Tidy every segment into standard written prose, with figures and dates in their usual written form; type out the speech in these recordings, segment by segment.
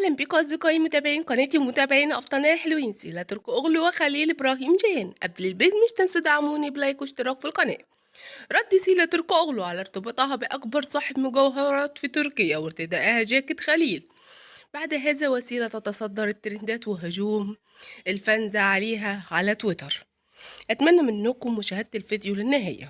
أهلا بكم أصدقائي متابعين قناتي ومتابعين أبطالنا الحلوين سيلا تركو أغلو وخليل إبراهيم جان. قبل البيت مش تنسوا دعموني بلايك واشتراك في القناة. رد سيلا تركو أغلو على ارتباطها بأكبر صاحب مجوهرات في تركيا وارتدائها جاكيت خليل. بعد هذا وسيلة تتصدر الترندات وهجوم الفانز عليها على تويتر. أتمنى منكم مشاهدة الفيديو للنهاية.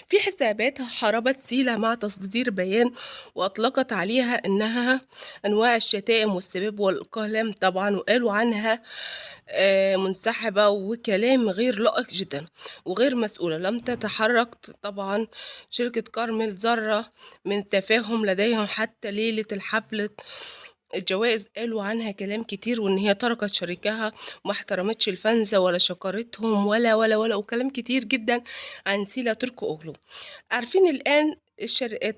في حسابات حاربت سيلا مع تصدير بيان وأطلقت عليها إنها أنواع الشتائم والسباب والكلام طبعا، وقالوا عنها منسحبة وكلام غير لائق جدا وغير مسؤولة. لم تتحرك طبعا شركة كارمل ذرة من التفاهم لديهم حتى ليلة الحفلة الجوائز. قالوا عنها كلام كتير وان هي تركت شريكها وما احترمتش الفانزة ولا شكرتهم ولا وكلام كتير جدا عن سيلا تركو اوغلو. عارفين الان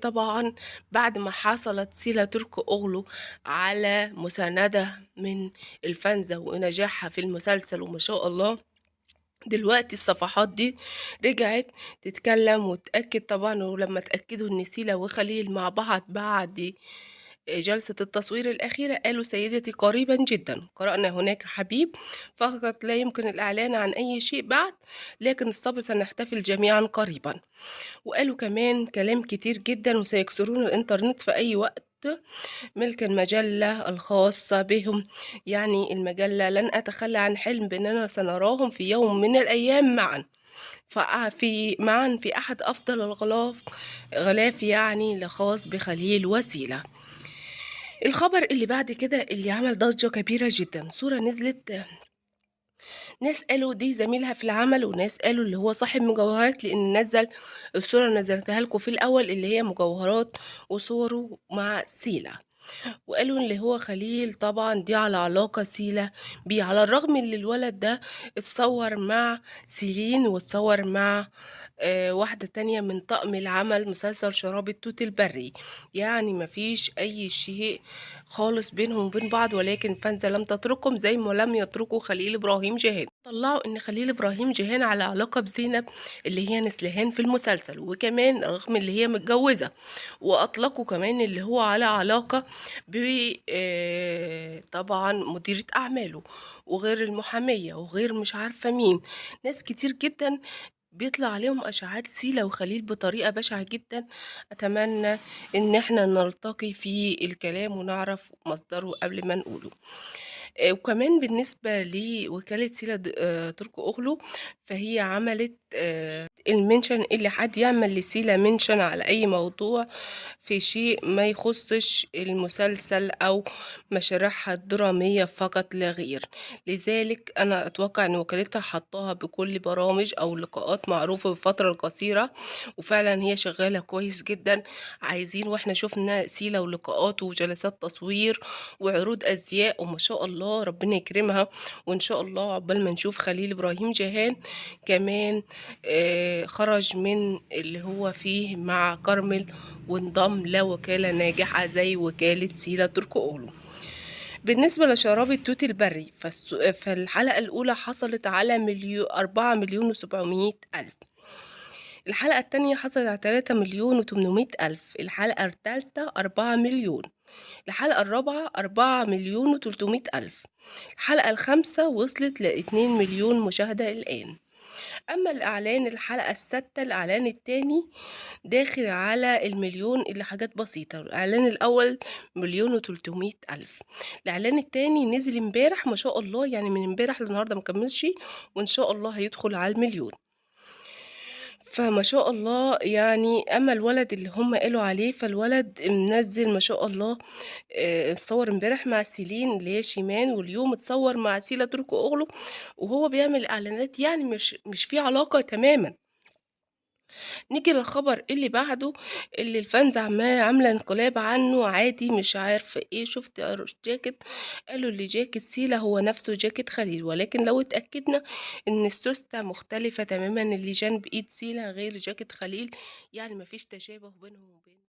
طبعا بعد ما حصلت سيلا تركو اوغلو على مساندة من الفانزة ونجاحها في المسلسل وما شاء الله، دلوقتي الصفحات دي رجعت تتكلم وتأكد طبعا. ولما تأكدوا ان سيلا وخليل مع بعض بعد جلسة التصوير الأخيرة قالوا: سيدتي قريبا جدا قرأنا هناك حبيب، فقط لا يمكن الإعلان عن أي شيء بعد، لكن الصبر سنحتفل جميعا قريبا. وقالوا كمان كلام كتير جدا: وسيكسرون الإنترنت في أي وقت، ملك المجلة الخاصة بهم. يعني المجلة لن أتخلى عن حلم بأننا سنراهم في يوم من الأيام معا في أحد أفضل غلاف يعني لخاص بخليل وسيلة. الخبر اللي بعد كده اللي عمل ضجة كبيرة جدا، صورة نزلت، ناس قالوا دي زميلها في العمل وناس قالوا اللي هو صاحب مجوهرات، لأن نزل الصورة نزلتها لكم في الأول اللي هي مجوهرات وصوره مع سيلا. وقالوا اللي هو خليل طبعا دي على علاقة سيلا بيه، على الرغم ان الولد ده اتصور مع سيلين واتصور مع واحدة تانية من طقم العمل مسلسل شراب التوت البري. يعني مفيش أي شيء خالص بينهم وبين بعض، ولكن فانزا لم تتركهم زي ما لم يتركوا خليل إبراهيم جيهان. طلعوا إن خليل إبراهيم جيهان على علاقة بزينب اللي هي نسلهان في المسلسل، وكمان رغم اللي هي متجوزة. وأطلقوا كمان اللي هو على علاقة ب طبعا مديرة أعماله وغير المحامية وغير مش عارفة مين، ناس كتير جدا بيطلع عليهم أشاعات سيلا وخليل بطريقة بشعة جدا. أتمنى إن احنا نلتقي في الكلام ونعرف مصدره قبل ما نقوله. وكمان بالنسبة لوكالة سيلا تركو أغلو، فهي عملت المنشن اللي حد يعمل لسيلا منشن على أي موضوع في شيء ما يخصش المسلسل أو مشاريعها الدرامية فقط لا غير. لذلك أنا أتوقع أن وكالتها حطاها بكل برامج أو لقاءات معروفة بالفترة القصيرة، وفعلا هي شغالة كويس جدا. عايزين واحنا شفنا سيلا ولقاءات وجلسات تصوير وعروض أزياء وما شاء الله ربنا يكرمها. وإن شاء الله عقبال ما نشوف خليل إبراهيم جيهان كمان خرج من اللي هو فيه مع كارمل وانضم لوكالة ناجحة زي وكالة سيلا تركو أولو. بالنسبة لشراب التوت البري فالحلقة الأولى حصلت على 4,700,000. الحلقة التانية حصلت على 3,800,000. الحلقة التالتة 4,000,000. الحلقة الرابعة 4,300,000. الحلقة الخامسة وصلت ل2,000,000 مشاهدة الآن. أما الإعلان الحلقة السادسة الإعلان التاني داخل على 1,000,000 إلا حاجات بسيطة. الإعلان الأول 1,300,000. الإعلان التاني نزل امبارح ما شاء الله، يعني من امبارح للنهاردة مكملش، وإن شاء الله هيدخل على 1,000,000. فما شاء الله يعني. أما الولد اللي هم قالوا عليه فالولد منزل ما شاء الله اتصور امبارح مع سيلين اللي هي شيمان، واليوم اتصور مع سيلا تركو أغلو وهو بيعمل إعلانات، يعني مش في علاقة تماما. نيجي للخبر اللي بعده اللي الفانز عاملة انقلاب عنه عادي مش عارفة ايه. شفت جاكيت، قالوا اللي جاكيت سيلا هو نفسه جاكيت خليل، ولكن لو اتأكدنا ان السوستة مختلفة تماما، اللي جنب ايد سيلا غير جاكيت خليل، يعني مفيش تشابه بينهم وبين